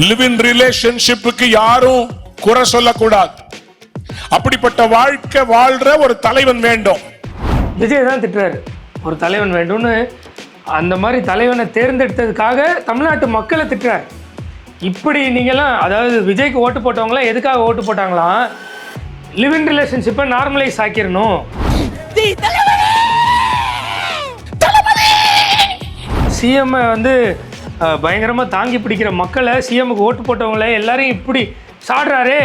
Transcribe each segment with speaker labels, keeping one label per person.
Speaker 1: Live in ரிலேஷன்ஷிப்புக்கு யாரும் குறை சொல்லக்கூடாது. அப்படிப்பட்ட வாழ்க்கை வாழ்ற ஒரு தலைவன் வேண்டும்.
Speaker 2: விஜய் தான் திட்டுறாரு, ஒரு தலைவன் வேண்டும்னு. அந்த மாதிரி தலைவனை தேர்ந்தெடுத்ததுக்காக தமிழ்நாட்டு மக்களை திட்டுறாரு. இப்படி நீங்கள்லாம், அதாவது விஜய்க்கு ஓட்டு போட்டவங்களாம் எதுக்காக ஓட்டு போட்டாங்களாம்? லிவ் இன் ரிலேஷன்ஷிப்பை நார்மலைஸ் ஆக்கிடணும். சிஎம் வந்து பயங்கரமாக தாங்கி பிடிக்கிற மக்களை, சிஎம்முக்கு ஓட்டு போட்டவங்கள எல்லாரையும் இப்படி சாடுறாரு.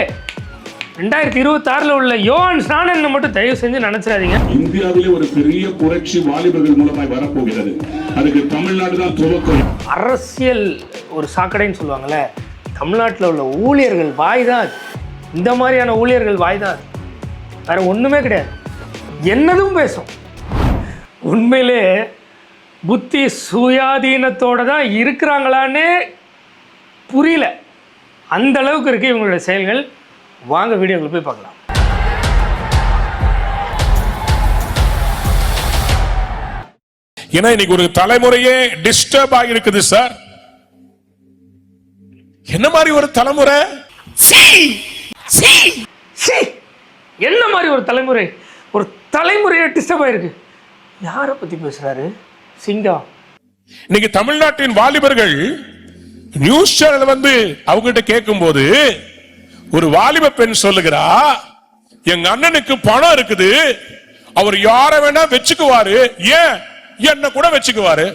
Speaker 2: 2026 உள்ள யோவான் ஸ்நானன் மட்டும் தயவு செஞ்சு நினைச்சிடாதீங்க.
Speaker 3: இந்தியாவிலே ஒரு பெரிய புரட்சி வாலிபர்கள் மூலமாய் வரப்போகிறது. அதுக்கு தமிழ்நாடு தான் துவக்கம்.
Speaker 2: அரசியல் ஒரு சாக்கடைன்னு சொல்லுவாங்கல்ல, தமிழ்நாட்டில் உள்ள ஊழியர்கள் வாய் தான். இந்த மாதிரியான ஊழியர்கள் வாய் தான், வேற ஒன்றுமே கிடையாது. என்னதும் பேசும். உண்மையிலே புத்தி சுயாதீனத்தோடு தான் இருக்கிறாங்களான்னு புரியல. அந்த அளவுக்கு இருக்குது இவங்களுடைய செயல்கள். வாங்க வீடியோக்குள்ள போய் பார்க்கலாம்.
Speaker 1: ஏன்னா இன்னைக்கு ஒரு தலைமுறையே டிஸ்டர்ப் ஆகிருக்குது சார். என்ன மாதிரி ஒரு தலைமுறை?
Speaker 2: என்ன மாதிரி ஒரு தலைமுறை? ஒரு தலைமுறையே டிஸ்டர்ப் ஆயிருக்கு. யாரை பத்தி பேசுறாரு? சிங்கம்.
Speaker 1: இன்னைக்கு தமிழ்நாட்டின் வாலிபர்கள் நியூஸ் சேனல் வந்து அவங்ககிட்ட கேட்கும் போது ஒரு வாலிப பெண் சொல்லுகிறா, எங்க அண்ணனுக்கு பணம் இருக்குது, அவர் யார வேணா வச்சுக்குவாரு, ஏன் என்ன கூட வச்சுக்குவாரு.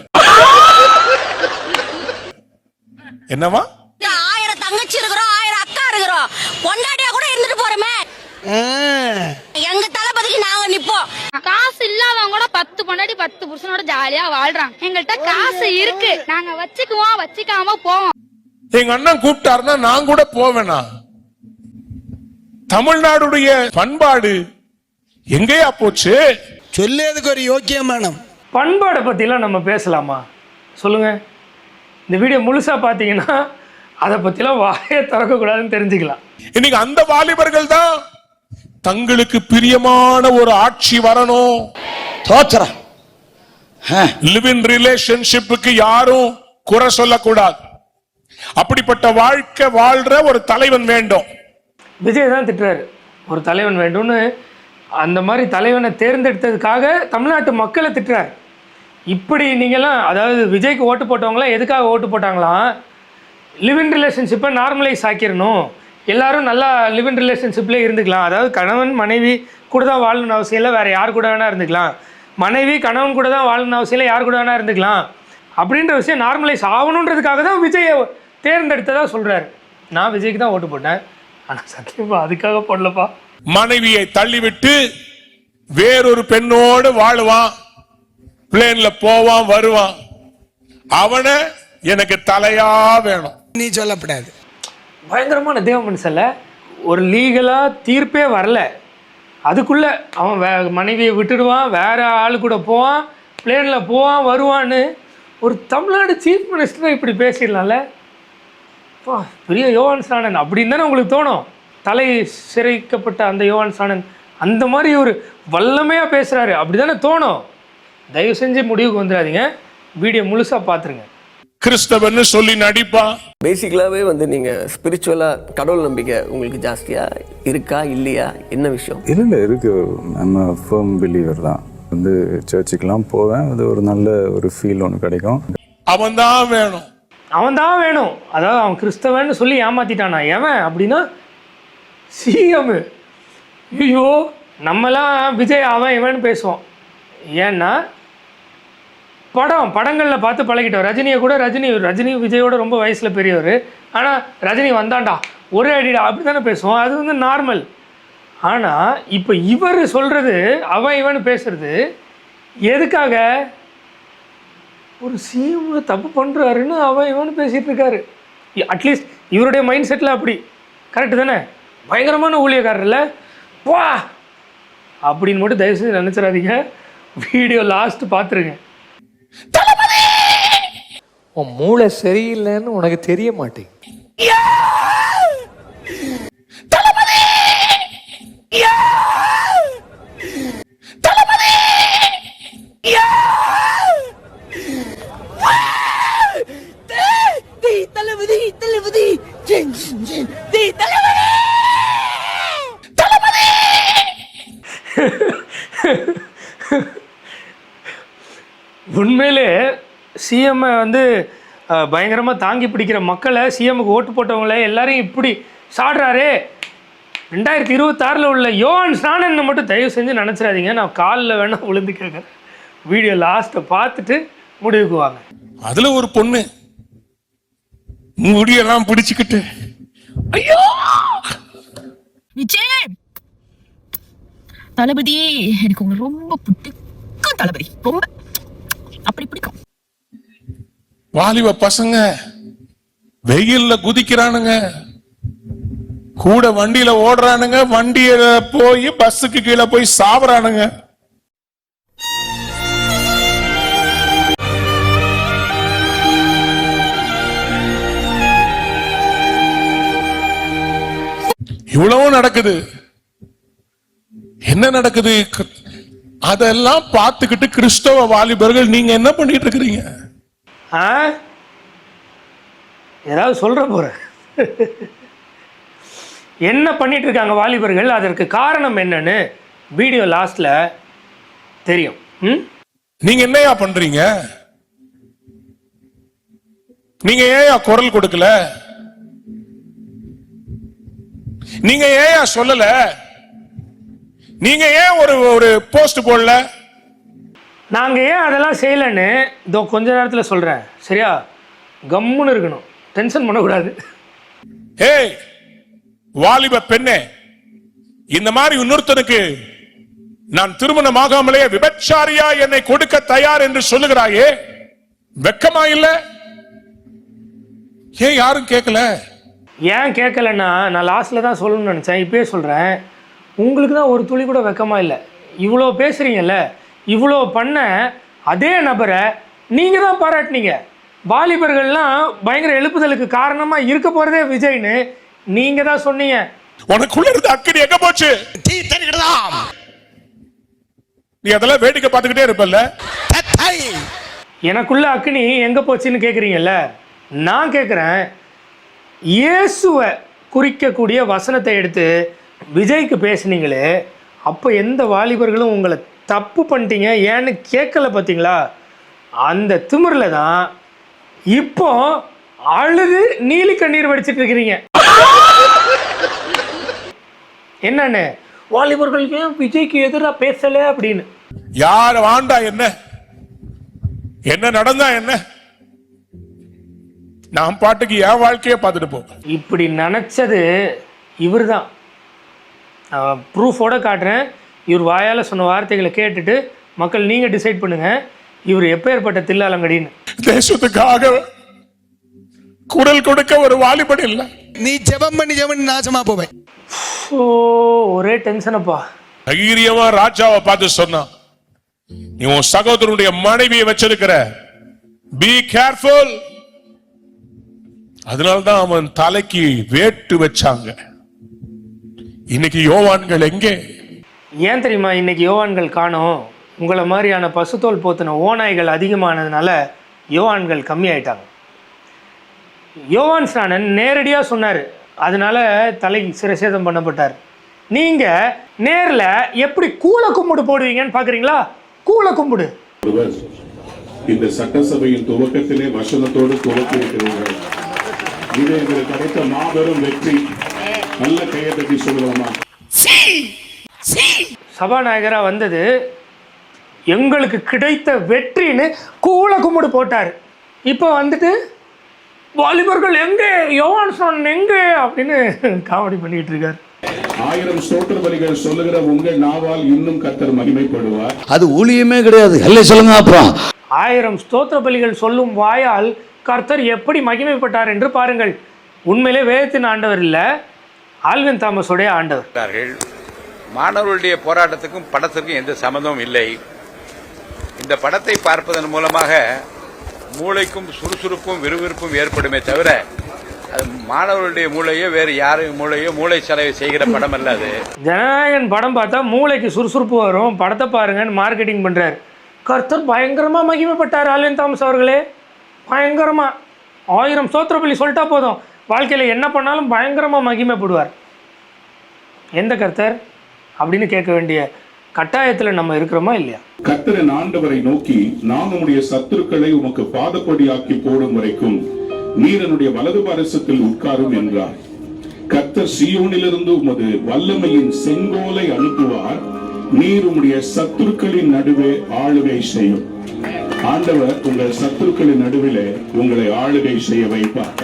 Speaker 1: என்னவா?
Speaker 4: 1000 தங்கச்சி இருக்கிறோம், 1000 அக்கா இருக்கிறோம், பொண்டாட்டியா கூட இருந்துட்டு போறோமே. எங்க தளபதிக்கு நாங்க நிப்போம்.
Speaker 5: காசு இல்லாதவங்க கூட 10 பொண்டாட்டி 10 புருஷனோட ஜாலியா வாழ்றாங்க. எங்கள்கிட்ட காசு இருக்கு, நாங்க வச்சுக்குவோம், வச்சுக்காம போவோம்.
Speaker 1: எங்க அண்ணன் கூப்பிட்டாருன்னா நான் கூட போவேனா? தமிழ்நாடுடைய பண்பாடு எங்கேயா போச்சு?
Speaker 6: சொல்லேதுக்கு ஒரு யோக்கியமானம்.
Speaker 2: பண்பாடை பற்றிலாம் நம்ம பேசலாமா சொல்லுங்க? இந்த வீடியோ முழுசா பார்த்தீங்கன்னா அதை பற்றிலாம் வாயை திறக்கக்கூடாதுன்னு தெரிஞ்சுக்கலாம்.
Speaker 1: இன்னைக்கு அந்த வாலிபர்கள் தான் தங்களுக்கு பிரியமான ஒரு ஆட்சி வரணும்,
Speaker 6: தோற்றம்,
Speaker 1: லிவ் இன் ரிலேஷன்ஷிப்புக்கு யாரும் குறை சொல்லக்கூடாது. அப்படிப்பட்ட வாழ்க்கை வாழ்ற ஒரு தலைவன் வேண்டும்.
Speaker 2: விஜய் தான் திட்டுறாரு, ஒரு தலைவன் வேண்டும்னு. அந்த மாதிரி தலைவனை தேர்ந்தெடுத்ததுக்காக தமிழ்நாட்டு மக்களை திட்டுறாரு. இப்படி நீங்கள்லாம், அதாவது விஜய்க்கு ஓட்டு போட்டவங்களாம் எதுக்காக ஓட்டு போட்டாங்களாம்? லிவ் இன் ரிலேஷன்ஷிப்பை நார்மலைஸ் ஆக்கிடணும், எல்லாரும் நல்லா லிவ் இன் ரிலேஷன்ஷிப்லேயே இருந்துக்கலாம். அதாவது கணவன் மனைவி கூட தான் வாழணும்னு அவசியம் இல்லை, வேறு யார் கூட வேணால் இருந்துக்கலாம். மனைவி கணவன் கூட தான் வாழணும்னு அவசியம் இல்லை, யார் கூட வேணால் இருந்துக்கலாம். அப்படின்ற விஷயம் நார்மலைஸ் ஆகணுன்றதுக்காக தான் விஜயை தேர்ந்தெடுத்ததாக சொல்கிறாரு. நான் விஜய்க்கு தான் ஓட்டு போட்டேன், ஆனால் சத்தியமா அதுக்காக போடலப்பா.
Speaker 1: மனைவியை தள்ளிவிட்டு வேறொரு பெண்ணோடு வாழுவான், பிளேன்ல போவான் வருவான், அவனை எனக்கு தலையா வேணும்
Speaker 6: நீ சொல்லப்படாது.
Speaker 2: பயங்கரமான தேவ மனுஷன்ல. ஒரு லீகலாக தீர்ப்பே வரல, அதுக்குள்ளே அவன் மனைவியை விட்டுடுவான், வேறு ஆள் கூட போவான், பிளேனில் போவான் வருவான்னு ஒரு தமிழ்நாடு சீஃப் மினிஸ்டரை இப்படி பேசிடலாம்ல. பெரிய யோவான் ஸ்நானன் அப்படின்னு தானே உங்களுக்கு தோணும். தலை சிறைக்கப்பட்ட அந்த யோவான் ஸ்நானன் அந்த மாதிரி ஒரு வல்லமையாக பேசுகிறாரு அப்படி தானே தோணும். தயவு செஞ்சு முடிவுக்கு வந்துடாதீங்க, வீடியோ முழுசாக பார்த்துருங்க.
Speaker 1: கிறிஸ்தவன்னு சொல்லி நடிப்பான்.
Speaker 7: பேசிக்கலாகவே வந்து நீங்கள் ஸ்பிரிச்சுவலாக கடவுள் நம்பிக்கை உங்களுக்கு ஜாஸ்தியாக இருக்கா இல்லையா, என்ன விஷயம்?
Speaker 8: இல்லை இருக்கு, நம்ம ஃபர்ம் பிலீவர் தான். வந்து சர்ச்சுக்கெலாம் போவேன், அது ஒரு நல்ல ஒரு ஃபீல் ஒன்று கிடைக்கும்.
Speaker 1: அவன் தான் வேணும்,
Speaker 2: அவன் தான் வேணும். அதாவது அவன் கிறிஸ்தவன்னு சொல்லி ஏமாத்திட்டானா எவன் அப்படின்னா சிஎம். ஐயோ, நம்மலாம் விஜய் அவன் இவன் பேசுவோம். ஏன்னா படங்களில் பார்த்து பழகிட்டோம். ரஜினியை கூட ரஜினி விஜயோட ரொம்ப வயசில் பெரியவர், ஆனால் ரஜினி வந்தாண்டா ஒரே அடிடா அப்படி தானே பேசுவோம். அது வந்து நார்மல். ஆனால் இப்போ இவர் சொல்கிறது, அவன் இவன் பேசுறது எதுக்காக? ஒரு சிஎம் தப்பு பண்ணுறாருன்னு அவன் இவனு பேசிகிட்டு இருக்காரு. அட்லீஸ்ட் இவருடைய மைண்ட் செட்டில் அப்படி கரெக்டு தானே? பயங்கரமான ஊழியக்காரர்ல வா அப்படின்னு மட்டும் தயவு செஞ்சு நினச்சிடாதீங்க. வீடியோ லாஸ்ட் பார்த்துருங்க.
Speaker 9: உன் மூளை சரியில்லைன்னு உனக்கு தெரிய மாட்டேங்குது.
Speaker 4: தளபதி
Speaker 2: உண்மையிலே சிஎம் வந்து பயங்கரமாக தாங்கி பிடிக்கிற மக்களை, சிஎம்முக்கு ஓட்டு போட்டவங்கள எல்லாரையும் இப்படி சாடுறாரே. 2026 உள்ள யோவான் ஸ்நானன் மட்டும் தயவு செஞ்சு நினச்சிடாதீங்க. நான் காலில் வேணால் விழுந்து கேட்குறேன். வீடியோ லாஸ்ட்டை பார்த்துட்டு முடிவுக்கு வாங்க.
Speaker 1: அதுல ஒரு பொண்ணு முடியெல்லாம் பிடிச்சுக்கிட்டு, ஐயோ
Speaker 4: விஜய் தளபதி எனக்கு உங்களை ரொம்ப பிடிக்கும். தளபதி ரொம்ப அப்படி பிடிக்கும்.
Speaker 1: வாலிப பசங்க வெயில்ல குதிக்கிறானுங்க, கூட வண்டியில ஓடுறானுங்க, வண்டியில போய் பஸ்ஸுக்கு கீழே போய் சாவறானுங்க. இவ்வளவு நடக்குது. என்ன நடக்குது? அதெல்லாம் பார்த்துக்கிட்டு கிறிஸ்தவ வாலிபர்கள் நீங்க என்ன பண்ணிட்டு இருக்கிறீங்க?
Speaker 2: ஏதாவது சொல்ற போற என்ன பண்ணிட்டு இருக்காங்க வாலிபர்கள்? அதற்கு காரணம் என்னன்னு வீடியோ லாஸ்ட்ல தெரியும்.
Speaker 1: நீங்க என்னையா பண்றீங்க? நீங்க ஏயா குரல் கொடுக்கல? நீங்க ஏயா சொல்லல? நீங்க ஏன் ஒரு போஸ்ட் போடல?
Speaker 2: நாங்க ஏன் அதெல்லாம் செய்யலன்னு இதோ கொஞ்ச நேரத்துல சொல்றேன். சரியா? கம்முன்னு இருக்கணும், டென்ஷன் பண்ணக்கூடாது.
Speaker 1: ஏய் வாலிப பெண்ணே, இந்த மாதிரி இன்னொருத்தனுக்கு நான் திருமணமாகாமலே விபச்சாரியா என்னை கொடுக்க தயார் என்று சொல்லுகிறாயே, வெக்கமா இல்ல? ஏன் யாரும் கேட்கல?
Speaker 2: ஏன் கேட்கலன்னா, நான் லாஸ்ட்ல தான் சொல்லணும்னு நினைச்சேன், இப்பயே சொல்றேன். உங்களுக்கு தான் ஒரு துளி கூட வெக்கமா இல்லை. இவ்வளோ பேசுறீங்கல்ல, இவ்வளோ பண்ண அதே நபரை நீங்க தான் பாராட்டினீங்க. வாலிபர்கள்லாம் பயங்கர எழுப்புதலுக்கு காரணமா இருக்க போறதே விஜய்னு நீங்க தான் சொன்னீங்க.
Speaker 1: உனக்குள்ள இருந்த அக்கறை எங்க போச்சு? நீ அதெல்லாம் வேடிக்கை பார்த்துக்கிட்டே இருப்பல்ல.
Speaker 2: எனக்குள்ள அக்னி எங்க போச்சுன்னு கேக்குறீங்கல்ல, நான் கேட்குறேன். இயேசுவை குறிக்கக்கூடிய வசனத்தை எடுத்து விஜய்க்கு பேசுனீங்களே, அப்போ எந்த வாலிபர்களும் உங்களை தப்பு பண்ணிட்டீங்க ஏன்னு கேட்கல பார்த்தீங்களா? அந்த திமிரில் தான் இப்போ அழுது நீலி கண்ணீர் வடிச்சிட்டு இருக்கிறீங்க. என்னன்னு வாலிபர்கள் ஏன் விஜய்க்கு எதிராக பேசல அப்படின்னு.
Speaker 1: யார் வாண்டா என்ன, என்ன நடந்தா என்ன, நான் பாட்டுக்கு என் வாழ்க்கையை பார்த்துட்டு போ.
Speaker 2: இப்படி நினைச்சது இவர் தான். ப்ரூஃபோட காட்டுறேன். இவர் வாயால் சொன்ன வார்த்தைகளை கேட்டுட்டு மக்கள் நீங்க டிசைட் பண்ணுங்க, இவர் எப்பேற்பட்ட தில்லாலங்கடின்னு.
Speaker 1: தேசத்துக்காக குரல் கொடுக்க ஒரு வாலிபன் இல்ல.
Speaker 6: நீ ஜெபம் பண்ணி நாசமா போவேன்.
Speaker 2: ஒரே டென்ஷனப்பா.
Speaker 1: தைரியமா ராஜாவை பார்த்து சொன்னான், நீ உன் சகோதரனுடைய மனைவியை வச்சிருக்கிற, பி கேர்ஃபுல். அதனால்தான் அவன் தலைக்கு வேட்டு வச்சாங்க. இன்னைக்கு யோவான்கள் எங்கே?
Speaker 2: ஏன் தெரியுமா இன்னைக்கு யோவான்கள் காணோம்? உங்களை மாதிரியான பசுத்தோல் போத்தின ஓநாய்கள் அதிகமானதுனால யோவான்கள் கம்மியாயிட்டாங்க. யோவான் ஸ்நானன் நேரடியாக சொன்னார், அதனால தலை சிரசேதம் பண்ணப்பட்டார். நீங்கள் நேரில் எப்படி கூள கும்பிடு போடுவீங்கன்னு பார்க்குறீங்களா? கூள கும்பிடு.
Speaker 3: இந்த சட்டசபையின் துவக்கத்திலே வசனத்தோடு துவக்கி இருக்கிறீர்கள். இது எங்களுக்கு கிடைத்த மாபெரும் வெற்றி. நல்ல கையை தட்டி சொல்லுவோமா?
Speaker 2: சபாநாயகராக வந்தது எங்களுக்கு கிடைத்த வெற்றின்னு கூள கும்பிடு போட்டார். இப்போ வந்துட்டு வாலிபர்கள் எங்கே, யோவான் ஸ்நானன் எங்கே அப்படின்னு காமெடி பண்ணிட்டு இருக்காரு.
Speaker 3: 1000 ஸ்தோத்திர பலிகள் சொல்லுகிற உங்கள் நாவால் இன்னும் கர்த்தர் மகிமைப்படுவார்.
Speaker 6: அது ஊழியமே கிடையாது. அல்ல சொல்லுங்க. அப்புறம்
Speaker 2: 1000 ஸ்தோத்திர பலிகள் சொல்லும் வாயால் கர்த்தர் எப்படி மகிமைப்பட்டார் என்று பாருங்கள். உண்மையிலே வேதத்தின் ஆண்டவர் இல்லை, ஆல்வின் தாமஸுடைய ஆண்டவர்.
Speaker 10: மாணவர்களுடைய போராட்டத்துக்கும் படத்திற்கும் எந்த சம்பந்தமும் இல்லை. இந்த படத்தை பார்ப்பதன் மூலமாக மூளைக்கும் சுறுசுறுப்பும் விறுவிறுப்பும் ஏற்படுமே தவிர அது மாணவர்களுடைய மூளையோ வேறு யாரும் மூளையோ மூளை செலவை செய்கிற படம் அல்ல. அது
Speaker 2: ஜனநாயகன் படம் பார்த்தா மூளைக்கு சுறுசுறுப்பு வரும், படத்தை பாருங்கன்னு மார்க்கெட்டிங் பண்றாரு. கர்த்தர் பயங்கரமா மகிமைப்பட்டார் ஆல்வின் தாமஸ் அவர்களே, பயங்கரமா. 1000 ஸ்தோத்திர பலி சொல்லிட்டா போதும், வாழ்க்கையில என்ன பண்ணாலும் பயங்கரமா மகிமைப்படுவார். எந்த கர்த்தர் அப்படின்னு கேட்க வேண்டிய கட்டாயத்தில் நம்ம இருக்கிறோமா இல்லையா?
Speaker 3: கர்த்தரின் ஆண்டவரை நோக்கி, நான் உம்முடைய சத்துருக்களை உமக்கு பாதப்படியாக்கி போடும் வரைக்கும் நீர் என்னுடைய வலது பாரசத்தில் உட்காரும் என்றார். கர்த்தர் சீயோனிலிருந்து உமது வல்லமையின் செங்கோலை அனுப்புவார், நீர் உம்முடைய சத்துருக்களின் நடுவே ஆளுகை செய்யும். ஆண்டவர் உங்கள் சத்துருக்களின் நடுவிலே உங்களை ஆளுகை செய்ய வைப்பார்.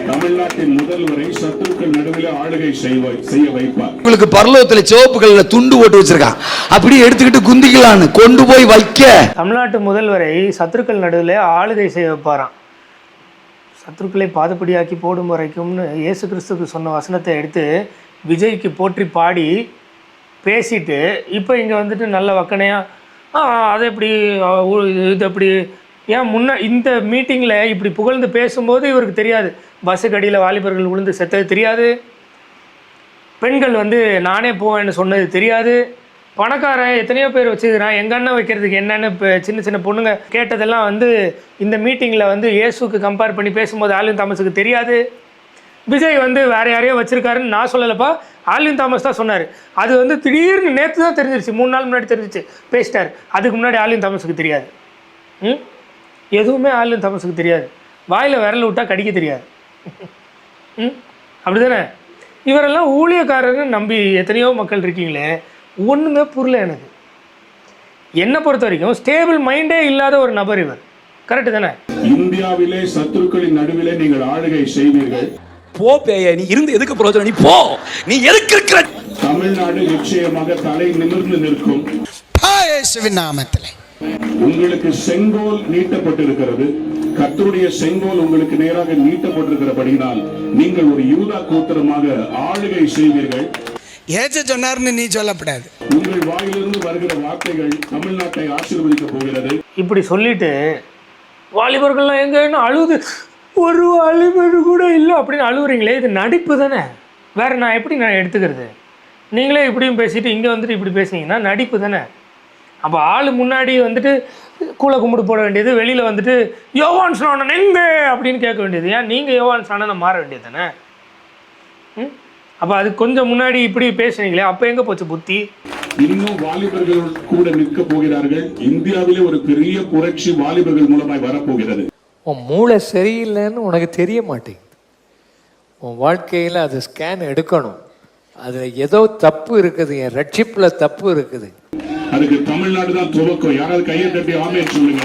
Speaker 3: தமிழ்நாட்டின் முதல்வரை சத்துருக்கள் நடுவிலே ஆளுகை செய்ய வைப்பார்.
Speaker 6: உங்களுக்கு பரலோகத்துல சிவப்பு கல்ல துண்டு போட்டு வச்சிருக்கான், அப்படியே எடுத்துக்கிட்டு குந்திக்கலான்னு கொண்டு போய் வைக்க.
Speaker 2: தமிழ்நாட்டு முதல்வரை சத்துருக்கள் நடுவில் ஆளுகை செய்ய வைப்பாராம். சத்துருக்களை பாதப்படியாக்கி போடும் வரைக்கும்னு இயேசு கிறிஸ்துக்கு சொன்ன வசனத்தை எடுத்து விஜய்க்கு போற்றி பாடி பேசிட்டு இப்போ இங்கே வந்துட்டு நல்ல வக்கனையாக அது எப்படி இது எப்படி ஏன் இந்த மீட்டிங்கில் இப்படி புகழ்ந்து பேசும்போது இவருக்கு தெரியாது பஸ்ஸுக்கு அடியில் வாலிபர்கள் விழுந்து செத்தது தெரியாது, பெண்கள் வந்து நானே போவேன்னு சொன்னது தெரியாது, பணக்காரன் எத்தனையோ பேர் வச்சுக்கிறான், எங்கள் அண்ணன் வைக்கிறதுக்கு என்னென்னு இப்போ சின்ன சின்ன பொண்ணுங்க கேட்டதெல்லாம் வந்து இந்த மீட்டிங்கில் வந்து இயேசுக்கு கம்பேர் பண்ணி பேசும்போது ஆலின் தாமஸுக்கு தெரியாது. விஜய் வந்து வேறு யாரையோ வச்சுருக்காருன்னு நான் சொல்லலைப்பா, ஆலின் தாமஸ் தான் சொன்னார். அது வந்து திடீர்னு நேற்று தான் தெரிஞ்சிருச்சு, 3 நாள் முன்னாடி தெரிஞ்சிச்சு, பேசிட்டார். அதுக்கு முன்னாடி ஆலின் தாமஸுக்கு தெரியாது. எதுவுமே ஆலின் தாமஸுக்கு தெரியாது. வாயில் விரல் விட்டால் கடிக்க தெரியாது. அப்படி தானே? இவரெல்லாம் ஊழியக்காரர்னு நம்பி எத்தனையோ மக்கள் இருக்கீங்களே, ஒன்றுமே புரியல எனக்கு. என்னை பொறுத்த வரைக்கும் ஸ்டேபிள் மைண்டே இல்லாத ஒரு நபர் இவர். கரெக்டு தானே?
Speaker 3: இந்தியாவிலே சத்துருக்களின் நடுவிலே நீங்கள் ஆளுகை செய்வீர்கள்.
Speaker 6: போ பேய, நீ இருந்து எதுக்கு பிரயோஜனம்? நீ போ, நீ எதுக்கு இருக்கிற?
Speaker 3: தமிழ்நாடு நிச்சயமாக தலை நிமிர்ந்து நிற்கும்.
Speaker 6: இயேசுவின் நாமத்திலே
Speaker 3: உங்களுக்கு செங்கோல் நீட்டப்பட்டிருக்கிறது. கர்த்தருடைய செங்கோல் உங்களுக்கு நேராக நீட்டப்பட்டிருக்கிறபடினால் நீங்கள் ஒரு யூதா கோத்திரமாக ஆளுகை செய்வீர்கள்.
Speaker 6: ஏற்ற சொன்னார்னு நீ சொல்லப்படாது.
Speaker 3: உங்கள் வாயிலிருந்து வருகிற வார்த்தைகள் தமிழ்நாட்டை ஆசீர்வதிக்க போகிறது.
Speaker 2: இப்படி சொல்லிட்டு வாலிபர்கள்லாம் எங்கன்னு அழுது, ஒரு வாலிபர் கூட இல்லை அப்படின்னு அழுகுறீங்களே, இது நடிப்பு தானே. வேறு நான் எப்படி எடுத்துக்கிறது? நீங்களே இப்படியும் பேசிட்டு இங்கே வந்துட்டு இப்படி பேசுனீங்கன்னா நடிப்பு தானே. அப்போ ஆள் முன்னாடி வந்துட்டு கூலை கும்பிடு போட வேண்டியது, வெளியில் வந்துட்டு யோவான் ஸ்நானன் எங்கே அப்படின்னு கேட்க வேண்டியது. ஏன் நீங்கள் யோவான் ஸ்நானனை மாற வேண்டியது தானே? அப்போ அது கொஞ்சம் முன்னாடி இப்படி பேசுனீங்களே, அப்போ எங்கே போச்சு புத்தி?
Speaker 3: இன்னும் வாலிபர்கள் கூட நிற்க போகிறார்கள். இந்தியாவிலே ஒரு பெரிய புரட்சி வாலிபர்கள் மூலமாய் வரப்போகிறது.
Speaker 9: உன் மூளை சரியில்லைன்னு உனக்கு தெரிய மாட்டேங்குது. உன் வாழ்க்கையில் அது ஸ்கேன் எடுக்கணும். அதில் ஏதோ தப்பு இருக்குது, என் ரட்சிப்பில் தப்பு இருக்குது.
Speaker 3: அதுக்கு தமிழ்நாடு தான் துவக்கம். யாராவது கையை தட்டி ஆமென் சொல்லுங்க.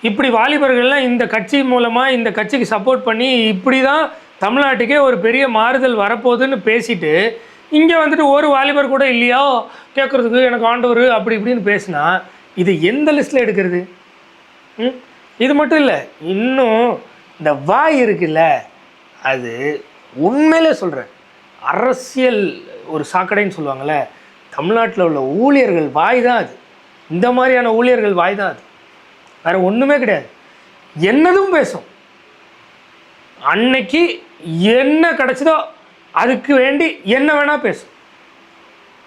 Speaker 2: இப்படி வாலிபர்கள்லாம் இந்த கட்சி மூலமாக இந்த கட்சிக்கு சப்போர்ட் பண்ணி இப்படி தான் தமிழ்நாட்டுக்கே ஒரு பெரிய மாறுதல் வரப்போகுதுன்னு பேசிட்டு இங்கே வந்துட்டு ஒரு வாலிபர் கூட இல்லையோ கேட்குறதுக்கு எனக்கு ஆண்டவர் அப்படி இப்படின்னு பேசினா இது எந்த லிஸ்ட்டில் எடுக்கிறது? இது மட்டும் இல்லை, இன்னும் இந்த வாய் இருக்குல்ல, அது உண்மையிலே சொல்கிறேன், அரசியல் ஒரு சாக்கடைன்னு சொல்லுவாங்கள்ல, தமிழ்நாட்டில் உள்ள ஊழியர்கள் வாய் தான் அது. இந்த மாதிரியான ஊழியர்கள் வாய் தான் அது, வேறு ஒன்றுமே கிடையாது. என்னதும் பேசும். அன்னைக்கு என்ன கிடச்சதோ அதுக்கு வேண்டி என்ன வேணால் பேசும்.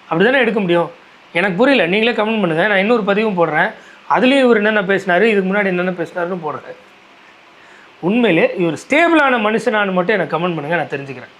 Speaker 2: அப்படி தானே எடுக்க முடியும்? எனக்கு புரியல, நீங்களே கமெண்ட் பண்ணுங்கள். நான் இன்னொரு பதிவும் போடுறேன், அதுலேயும் இவர் என்னென்ன பேசினார், இதுக்கு முன்னாடி என்னென்ன பேசினாருன்னு போடுறேன். உண்மையிலே இவர் ஸ்டேபிளான மனுஷனானு மட்டும் எனக்கு கமெண்ட் பண்ணுங்கள், நான் தெரிஞ்சுக்கிறேன்.